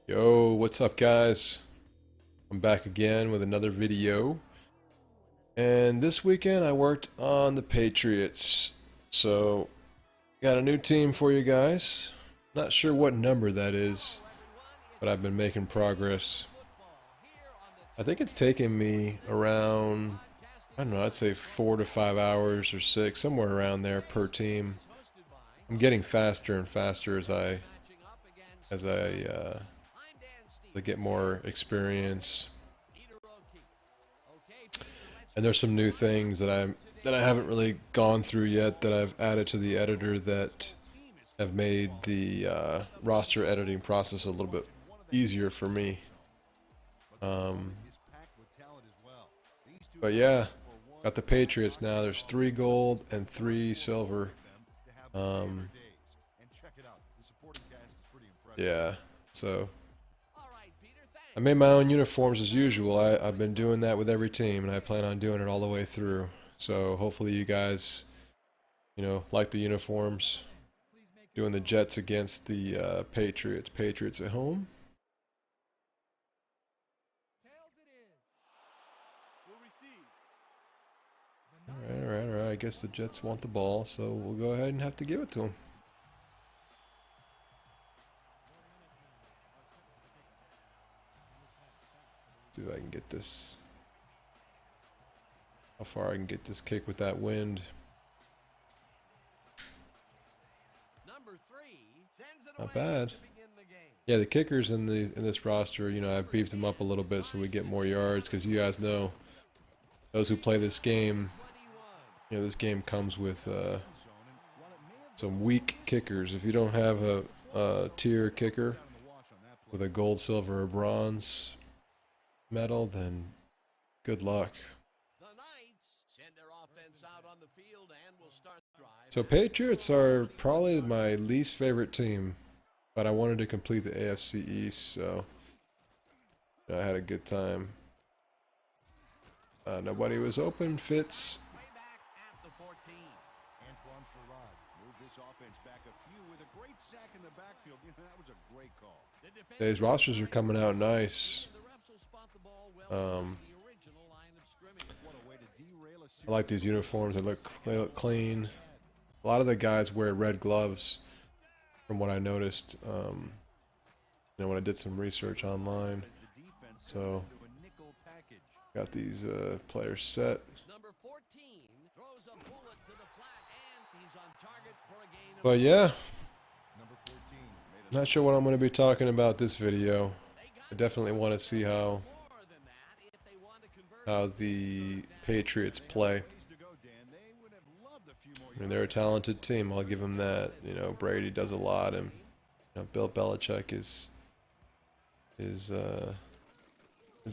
Yo, what's up guys? I'm back again with another video. And this weekend I worked on the Patriots. So, got a new team for you guys. Not sure what number that is, but I've been making progress. I think it's taken me around, I don't know, I'd say 4 to 5 hours or 6, somewhere around there per team. I'm getting faster and faster as I get more experience. And there's some new things that I haven't really gone through yet that I've added to the editor that have made the roster editing process a little bit easier for me. But yeah, got the Patriots now. There's 3 gold and 3 silver. Yeah, so I made my own uniforms as usual. I've been doing that with every team, and I plan on doing it all the way through. So hopefully you guys, like the uniforms. Doing the Jets against the Patriots. Patriots at home. All right. I guess the Jets want the ball, so we'll go ahead and have to give it to them. See if I can get this. How far I can get this kick with that wind. Not bad. Yeah, the kickers in this roster, I've beefed them up a little bit so we get more yards, because you guys know, those who play this game, this game comes with some weak kickers. If you don't have a tier kicker with a gold, silver, or bronze medal, then good luck. So Patriots are probably my least favorite team, but I wanted to complete the AFC East, so I had a good time. Nobody was open. Fitz. These rosters are coming out nice. I like these uniforms. They look clean. A lot of the guys wear red gloves, from what I noticed. When I did some research online. So, got these players set. But yeah, not sure what I'm going to be talking about this video. I definitely want to see how the Patriots play. I mean, they're a talented team. I'll give them that. Brady does a lot, and Bill Belichick is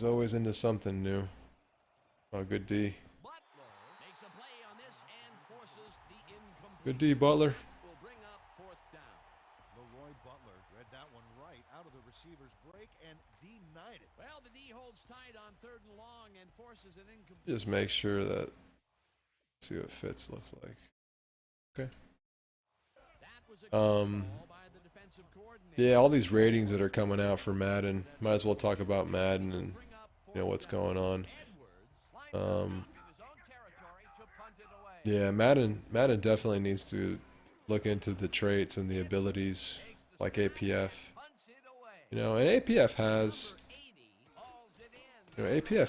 always into something new. Oh, good D. Good D, Butler. Just make sure that. See what Fitz looks like. Okay. Yeah, all these ratings that are coming out for Madden. Might as well talk about Madden and what's going on. Yeah, Madden definitely needs to look into the traits and the abilities like APF. And APF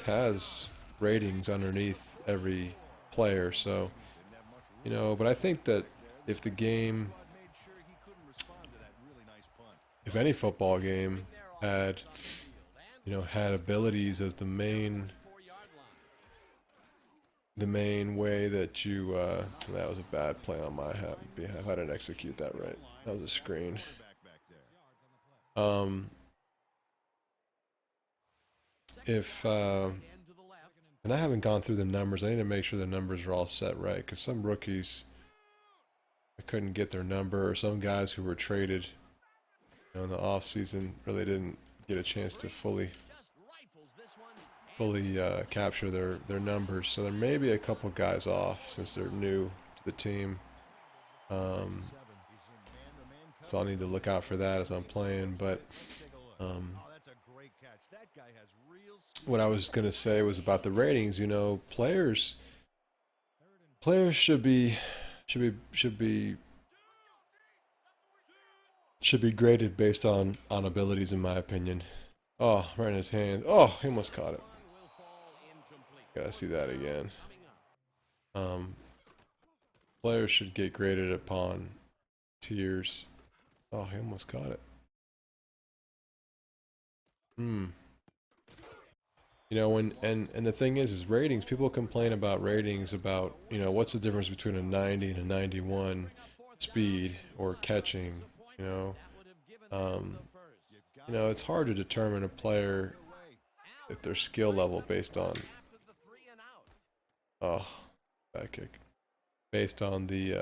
has ratings underneath every player, so but I think that if the game, if any football game had abilities as the main way that you that was a bad play on my behalf. I didn't execute that right. That was a screen. And I haven't gone through the numbers. I need to make sure the numbers are all set right, because some rookies, I couldn't get their number, or some guys who were traded in the off season really didn't get a chance to fully capture their numbers. So there may be a couple guys off since they're new to the team. So I'll need to look out for that as I'm playing. But What I was gonna say was about the ratings. You know, players should be graded based on abilities, in my opinion. Oh, right in his hands. Oh, he almost caught it. Gotta see that again. Um, Players should get graded upon tiers. Oh, he almost caught it. Hmm. You know, and the thing is ratings. People complain about ratings about, you know, what's the difference between a 90 and a 91 speed or catching, you know. Um, you know, it's hard to determine a player at their skill level based on, oh, back kick, based on the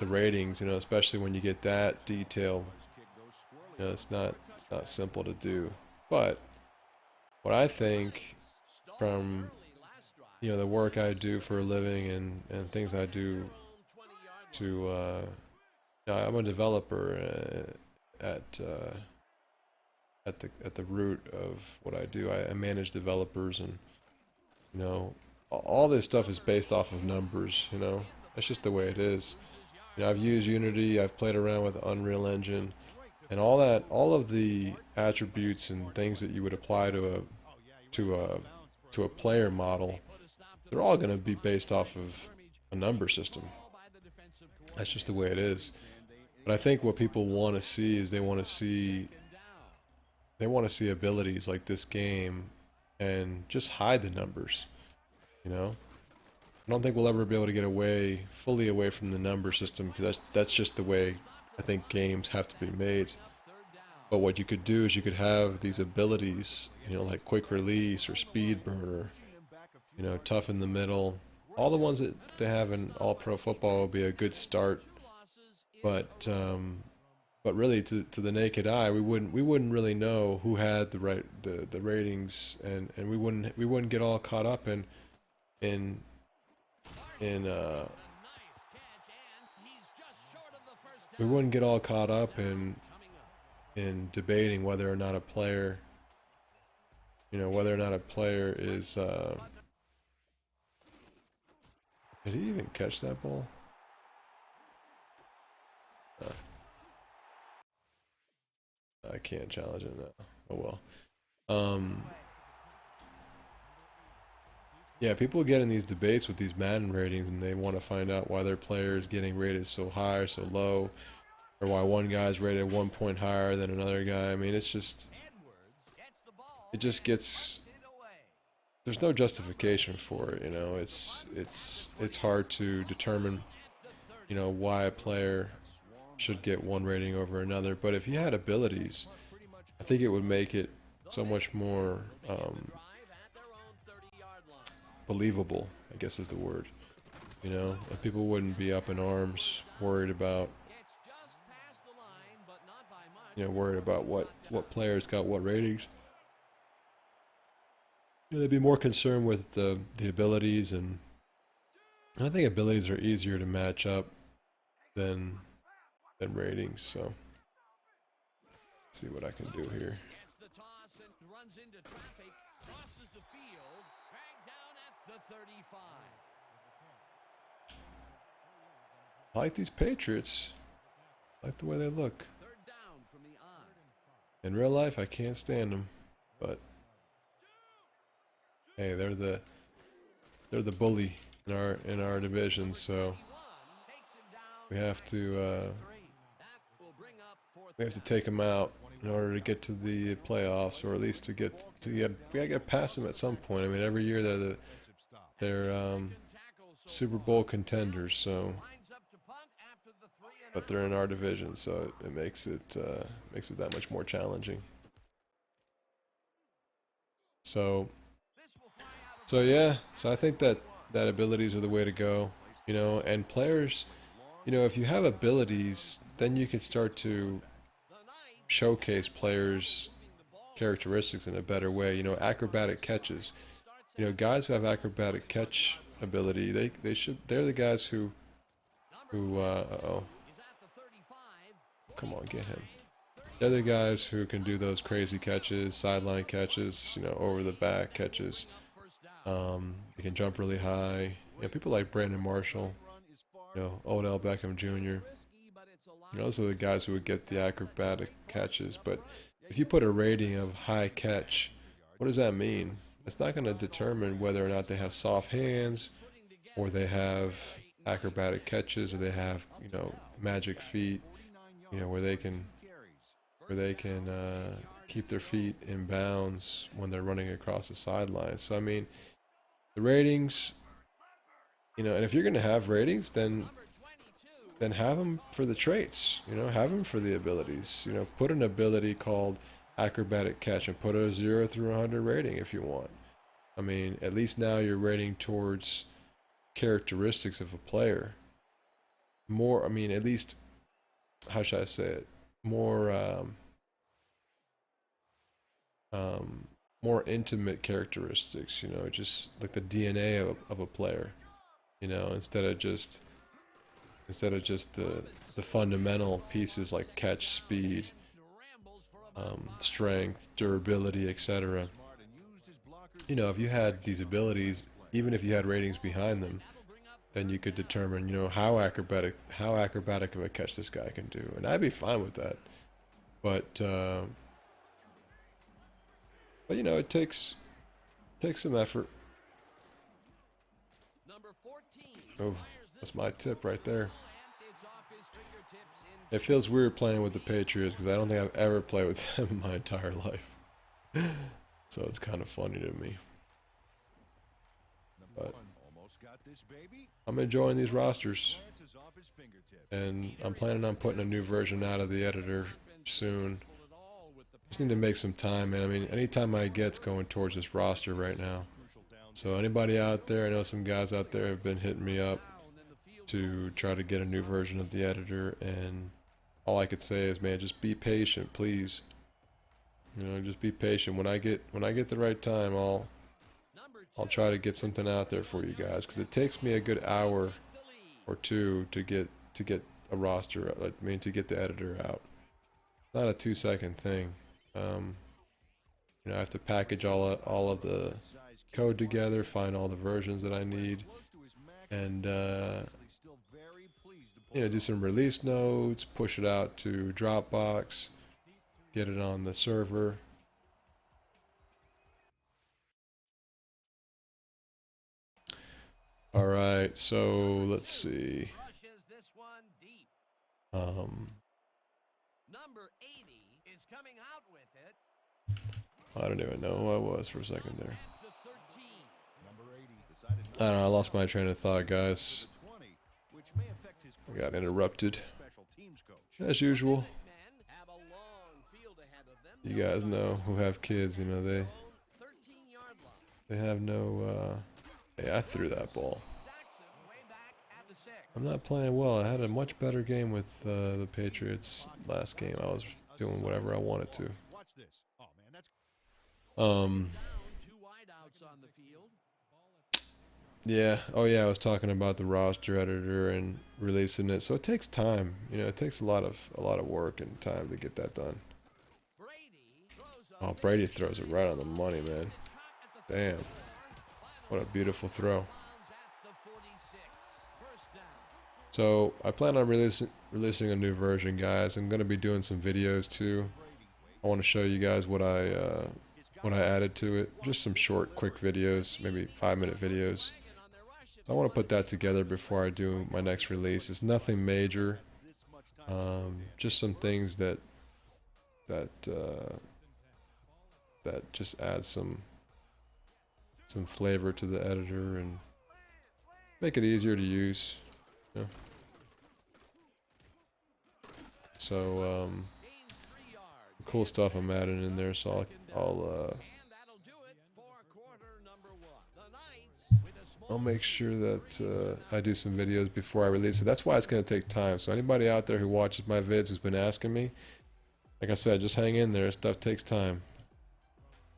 ratings, you know, especially when you get that detailed. You know, it's not simple to do. But what I think from, you know, the work I do for a living and things I do to you know, I'm a developer at the root of what I do. I manage developers, and you know, all this stuff is based off of numbers. You know, that's just the way it is. You know, I've used Unity, I've played around with Unreal Engine, and all that, all of the attributes and things that you would apply to a to a player model, they're all going to be based off of a number system. That's just the way it is. But I think what people want to see is they want to see abilities like this game and just hide the numbers, you know? I don't think we'll ever be able to get away fully away from the number system, because that's just the way I think games have to be made. But what you could do is you could have these abilities, you know, like quick release or speed burner, you know, tough in the middle. All the ones that they have in all pro football will be a good start. But but really to the naked eye, we wouldn't really know who had the ratings, and we wouldn't get all caught up in in we wouldn't get all caught up in debating whether or not a player, you know, whether or not a player is did he even catch that ball? Uh, I can't challenge it now. Oh well. Um, yeah, people get in these debates with these Madden ratings, and they want to find out why their player is getting rated so high or so low, or why one guy's rated 1 point higher than another guy. I mean, it just gets, there's no justification for it. You know, it's hard to determine, you know, why a player should get one rating over another. But if you had abilities, I think it would make it so much more believable, I guess is the word. You know, and people wouldn't be up in arms, worried about, you know, worried about what players got what ratings. You know, they'd be more concerned with the abilities, and I think abilities are easier to match up than ratings. So, let's see what I can do here. I like these Patriots. I like the way they look. In real life, I can't stand them, but hey, they're the bully in our division, so we have to take them out in order to get to the playoffs, or at least we gotta get past them at some point. I mean, every year they're Super Bowl contenders, so, but they're in our division, so it makes it that much more challenging. So yeah, so I think that abilities are the way to go, you know, and players, you know, if you have abilities, then you can start to showcase players' characteristics in a better way. You know, acrobatic catches. You know, guys who have acrobatic catch ability, they're the guys who oh, come on, get him. They're the guys who can do those crazy catches, sideline catches, you know, over the back catches. They can jump really high. You know, people like Brandon Marshall, you know, Odell Beckham Jr. You know, those are the guys who would get the acrobatic catches. But if you put a rating of high catch, what does that mean? It's not going to determine whether or not they have soft hands, or they have acrobatic catches, or they have, you know, magic feet, you know, where they can keep their feet in bounds when they're running across the sideline. So I mean, the ratings, you know, and if you're going to have ratings, then have them for the traits, you know, have them for the abilities. You know, put an ability called acrobatic catch and put a 0 through 100 rating if you want. I mean, at least now you're rating towards characteristics of a player. More, I mean, at least, how should I say it? More, more intimate characteristics, you know, just like the DNA of a player, you know, instead of just the fundamental pieces like catch, speed, strength, durability, etc. You know, if you had these abilities, even if you had ratings behind them, then you could determine, you know, how acrobatic of a catch this guy can do, and I'd be fine with that. But but you know, it takes some effort. Oh, that's my tip right there. It feels weird playing with the Patriots because I don't think I've ever played with them in my entire life. So it's kind of funny to me. But I'm enjoying these rosters. And I'm planning on putting a new version out of the editor soon. Just need to make some time, man. I mean, any time I get's going towards this roster right now. So anybody out there, I know some guys out there have been hitting me up to try to get a new version of the editor, and all I could say is, man, just be patient, please. You know, just be patient. When I get the right time, I'll try to get something out there for you guys, because it takes me a good hour or two to get a roster. I mean, to get the editor out. Not a 2-second thing. You know, I have to package all of the code together, find all the versions that I need, and you know, do some release notes, push it out to Dropbox, get it on the server. All right, so let's see. I don't even know who I was for a second there. I don't know, I lost my train of thought, guys. I got interrupted. As usual. You guys know who have kids, you know, they have no, hey, I threw that ball. I'm not playing well. I had a much better game with the Patriots last game. I was doing whatever I wanted to. Yeah. Oh yeah, I was talking about the roster editor and releasing it. So it takes time. You know, it takes a lot of work and time to get that done. Oh, Brady throws it right on the money, man. Damn. What a beautiful throw. So I plan on releasing a new version, guys. I'm gonna be doing some videos too. I want to show you guys what I added to it. Just some short, quick videos, maybe 5-minute videos. So I want to put that together before I do my next release. It's nothing major. Just some things that just add some flavor to the editor and make it easier to use. Yeah. So cool stuff I'm adding in there. So I'll make sure that I do some videos before I release it. That's why it's going to take time. So anybody out there who watches my vids who's been asking me, like I said, just hang in there. Stuff takes time.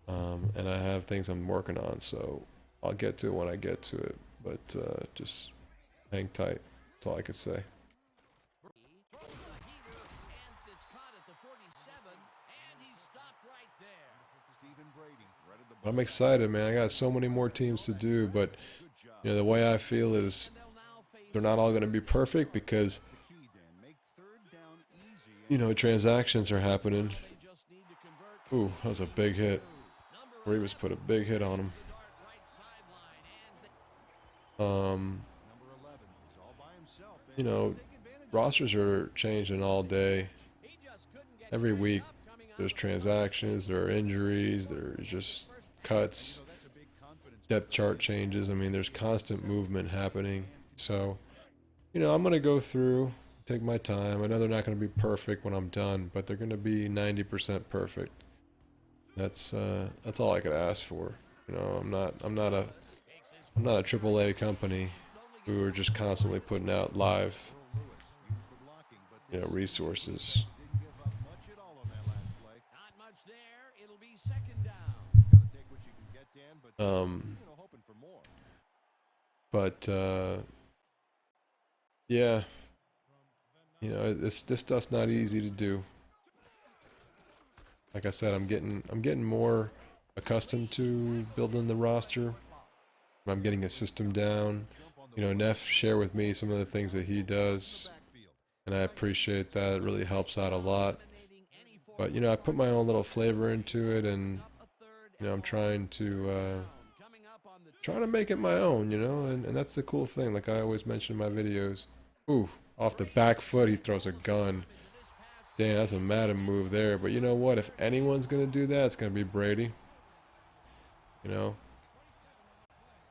And I have things I'm working on, so I'll get to it when I get to it. But just hang tight. That's all I could say. But I'm excited, man. I got so many more teams to do, but you know, the way I feel is they're not all going to be perfect because you know, transactions are happening. Ooh, that was a big hit. Reeves put a big hit on him. You know, rosters are changing all day. Every week, there's transactions, there are injuries, there's just cuts, depth chart changes. I mean, there's constant movement happening. So, you know, I'm going to go through, take my time. I know they're not going to be perfect when I'm done, but they're going to be 90% perfect. That's all I could ask for. You know, I'm not a AAA company who are just constantly putting out live, you know, resources. But yeah, you know, this stuff's not easy to do. Like I said, I'm getting more accustomed to building the roster. I'm getting a system down. You know, Neff shared with me some of the things that he does, and I appreciate that. It really helps out a lot. But you know, I put my own little flavor into it, and you know, I'm trying to make it my own. You know, and that's the cool thing. Like I always mention in my videos. Ooh, off the back foot, he throws a gun. Damn, that's a Madden move there. But you know what? If anyone's gonna do that, it's gonna be Brady. You know,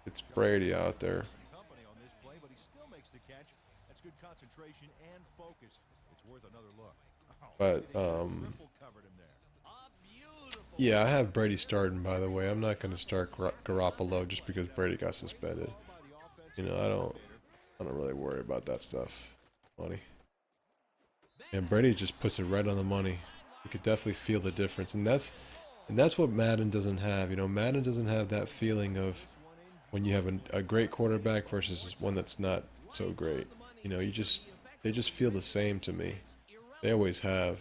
it's Brady out there. But yeah, I have Brady starting. By the way, I'm not gonna start Garoppolo just because Brady got suspended. You know, I don't really worry about that stuff. Money. And Brady just puts it right on the money. You could definitely feel the difference, and that's what Madden doesn't have. You know, Madden doesn't have that feeling of when you have a great quarterback versus one that's not so great. You know, they just feel the same to me. They always have.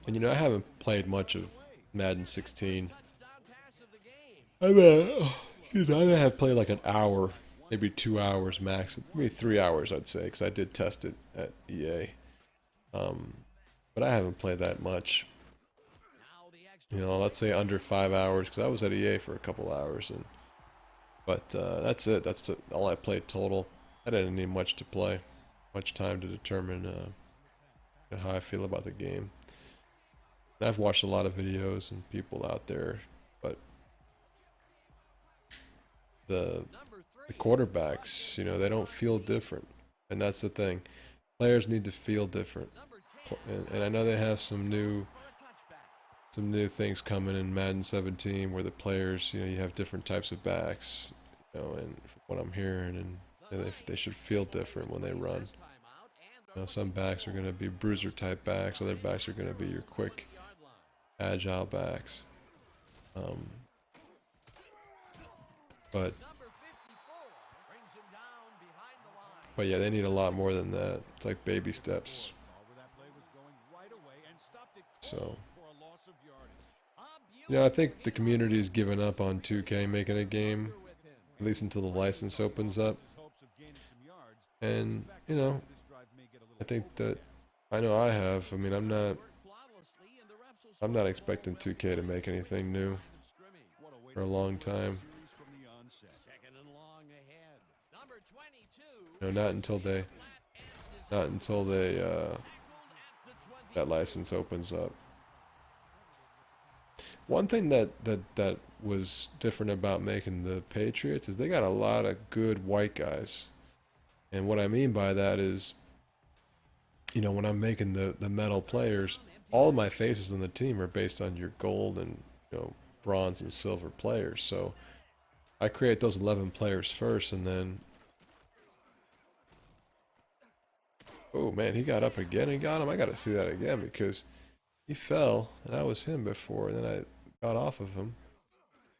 And you know, I haven't played much of Madden 16. I have played like an hour, maybe 2 hours max, maybe 3 hours, I'd say, because I did test it at EA. But I haven't played that much. You know, let's say under 5 hours, because I was at EA for a couple hours, but that's it. That's all I played total. I didn't need much to play, much time to determine how I feel about the game. And I've watched a lot of videos and people out there, but the quarterbacks, you know, they don't feel different, and that's the thing. Players need to feel different, and I know they have some new things coming in Madden 17 where the players, you know, you have different types of backs, you know, and from what I'm hearing, and they should feel different when they run. You know, some backs are going to be bruiser type backs, other backs are going to be your quick, agile backs. But yeah, they need a lot more than that. It's like baby steps. So, you know, I think the community has given up on 2K making a game, at least until the license opens up. And, you know, I think that, I know I have. I mean, I'm not expecting 2K to make anything new for a long time. You know, not until that license opens up. One thing that was different about making the Patriots is they got a lot of good white guys. And what I mean by that is, you know, when I'm making the metal players, all of my faces on the team are based on your gold and, you know, bronze and silver players. So I create those 11 players first, and then, oh man, he got up again and got him. I got to see that again because he fell, and that was him before, and then I got off of him.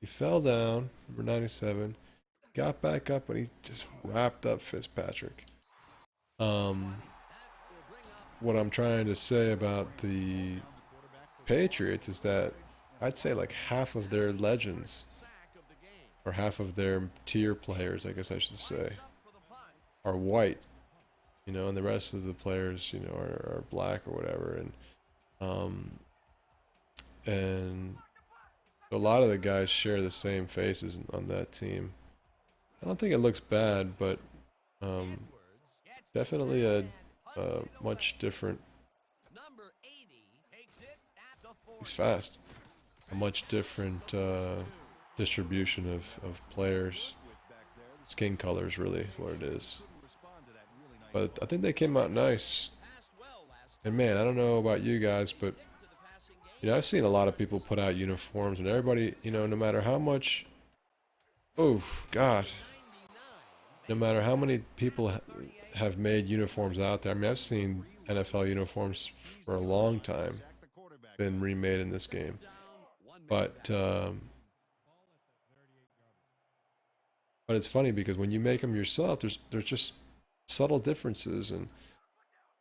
He fell down, number 97, got back up, and he just wrapped up Fitzpatrick. What I'm trying to say about the Patriots is that I'd say like half of their legends, or half of their tier players, I guess I should say, are white, you know, and the rest of the players, you know, are black or whatever, um, and a lot of the guys share the same faces on that team. I don't think it looks bad, but um, definitely a much different. He's fast. A much different distribution of players. Skin colors, really, is what it is. But I think they came out nice. And man, I don't know about you guys, but you know, I've seen a lot of people put out uniforms, and everybody, you know, no matter how much, oh God, no matter how many people have made uniforms out there. I mean, I've seen NFL uniforms for a long time been remade in this game, but it's funny because when you make them yourself, there's just subtle differences, and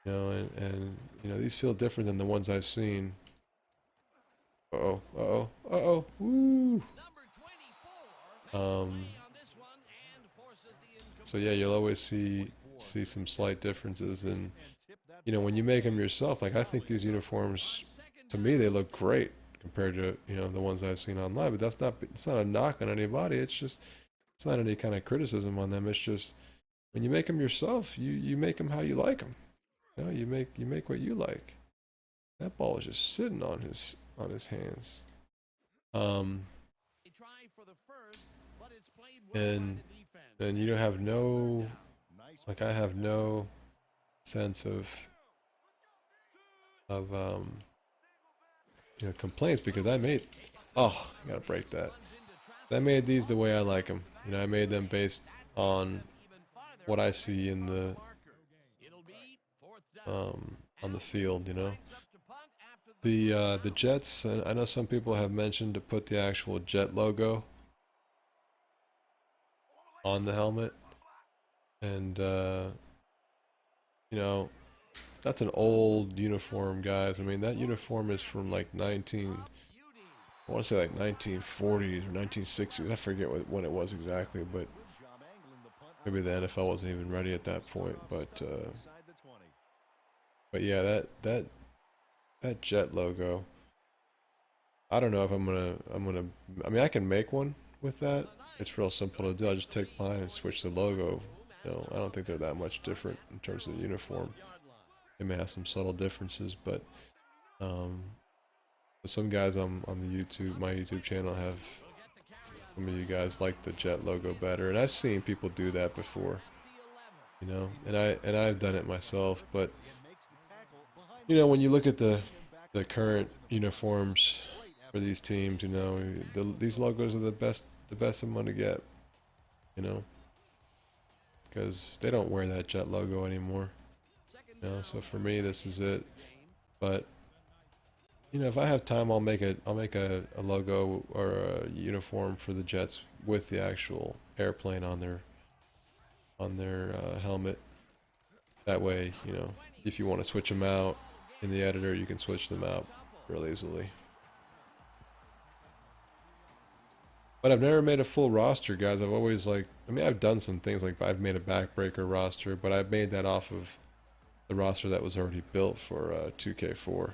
you know, and you know, these feel different than the ones I've seen. Uh-oh, uh-oh, uh-oh, woo! Um, so yeah, you'll always see some slight differences, and you know, when you make them yourself, like I think these uniforms, to me, they look great compared to, you know, the ones I've seen online. But it's not a knock on anybody. It's not any kind of criticism on them. It's just when you make them yourself, you make them how you like them. You know, you make what you like. That ball is just sitting on his hands. Um, and you don't have no, like I have no sense of you know, complaints because I made, oh, I gotta break that. I made these the way I like them. You know, I made them based on what I see in the on the field. You know, the Jets. I know some people have mentioned to put the actual Jet logo on the helmet, and you know, that's an old uniform, guys. I mean, that uniform is from like 19. I want to say like 1940s or 1960s. I forget when it was exactly, but maybe the NFL wasn't even ready at that point. But yeah, that Jet logo. I don't know if I'm gonna. I mean, I can make one with that. It's real simple to do. I just take mine and switch the logo. You know, I don't think they're that much different in terms of the uniform. They may have some subtle differences, but um, some guys on the my YouTube channel have, some of you guys like the Jet logo better, and I've seen people do that before, you know, and I've done it myself. But you know, when you look at the current uniforms for these teams, you know, these logos are the best I'm gonna get, you know, because they don't wear that Jet logo anymore, you know. So for me, this is it. But you know, if I have time, I'll make a logo or a uniform for the Jets with the actual airplane on their helmet. That way, you know, if you want to switch them out in the editor, you can switch them out real easily. But I've never made a full roster, guys. I've always like, I mean, I've done some things like I've made a backbreaker roster, but I've made that off of the roster that was already built for 2K4.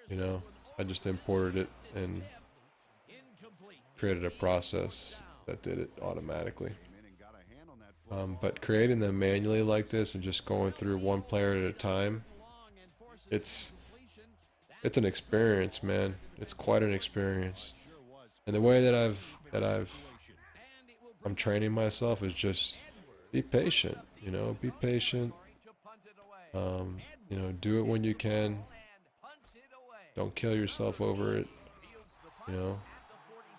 You know, I just imported it and created a process that did it automatically. But creating them manually like this and just going through one player at a time, it's an experience, man. It's quite an experience. And the way that I'm training myself is just be patient. You know, be patient. You know, do it when you can. Don't kill yourself over it. You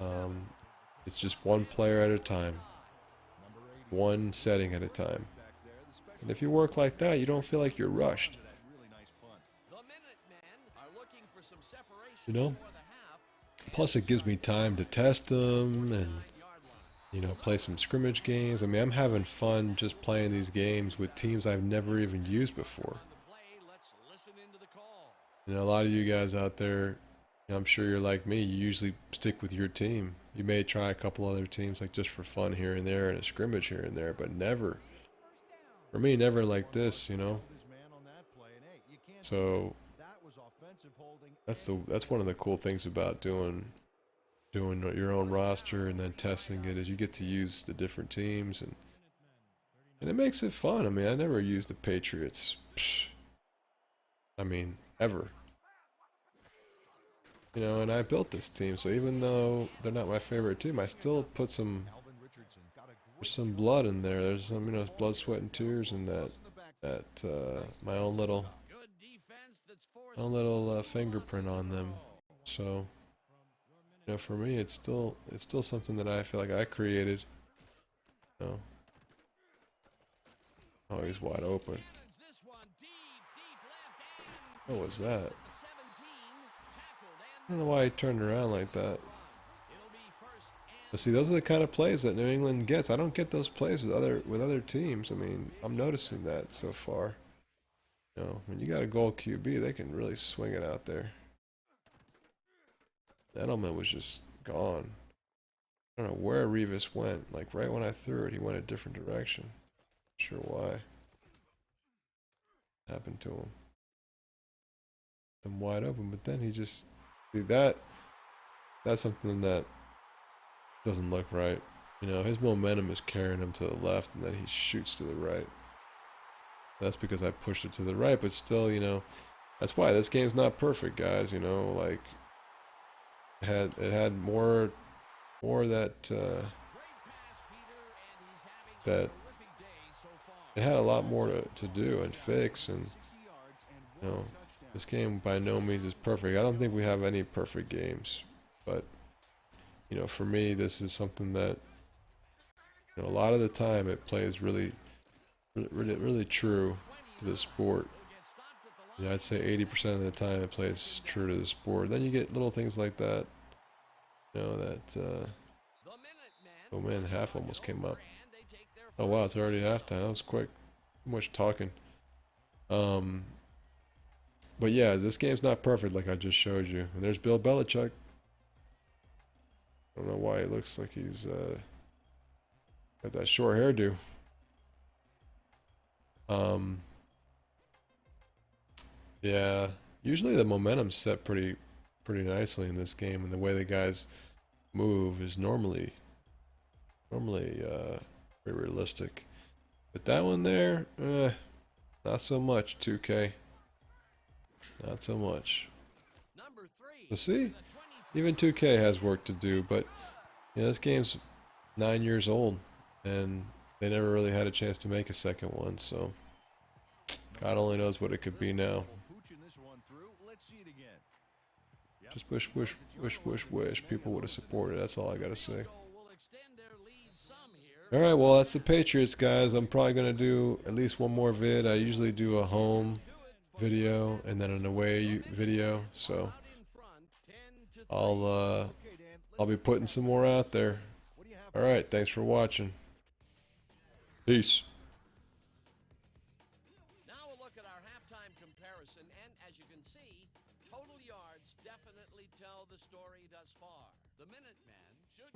know, it's just one player at a time, one setting at a time. And if you work like that, you don't feel like you're rushed. You know? Plus, it gives me time to test them and, you know, play some scrimmage games. I mean, I'm having fun just playing these games with teams I've never even used before. You know, a lot of you guys out there, I'm sure you're like me. You usually stick with your team. You may try a couple other teams, like just for fun here and there, and a scrimmage here and there, but never, for me, never like this. You know. So that's one of the cool things about doing your own roster and then testing it is you get to use the different teams and it makes it fun. I mean, I never used the Patriots. Psh, I mean, ever. You know, and I built this team, so even though they're not my favorite team, I still put there's some blood in there. There's some, blood, sweat, and tears in my own little fingerprint on them. So, for me, it's still something that I feel like I created. You know. Oh, he's wide open. What was that? I don't know why he turned around like that. But see, those are the kind of plays that New England gets. I don't get those plays with other teams. I mean, I'm noticing that so far. When you got a goal QB, they can really swing it out there. Edelman was just gone. I don't know where Revis went. Like right when I threw it, he went a different direction. Not sure why. Happened to him. I'm wide open, but then he just see that's something that doesn't look right. His momentum is carrying him to the left, and then he shoots to the right. That's because I pushed it to the right, but still, that's why this game's not perfect, guys. Like it had more that that it had a lot more to do and fix, and this game by no means is perfect. I don't think we have any perfect games, but for me, this is something that a lot of the time it plays really true to the sport. I'd say 80% of the time it plays true to the sport. Then you get little things like that. Oh man, the half almost came up. Oh wow, it's already halftime. That was quick. Too much talking. But yeah, this game's not perfect like I just showed you. And there's Bill Belichick. I don't know why he looks like he's got that short hairdo. Yeah, usually the momentum's set pretty nicely in this game, and the way the guys move is normally very realistic. But that one there, not so much. 2K, not so much. We'll see. Even 2K has work to do, but this game's 9 years old, and they never really had a chance to make a second one, so God only knows what it could be now. Just wish people would have supported. That's all I gotta say. Alright, well, that's the Patriots, guys. I'm probably gonna do at least one more vid. I usually do a home video and then an away video, so I'll be putting some more out there. Alright, thanks for watching. Peace. Now a look at our halftime comparison, and as you can see, total yards definitely tell the story thus far. The Minuteman should...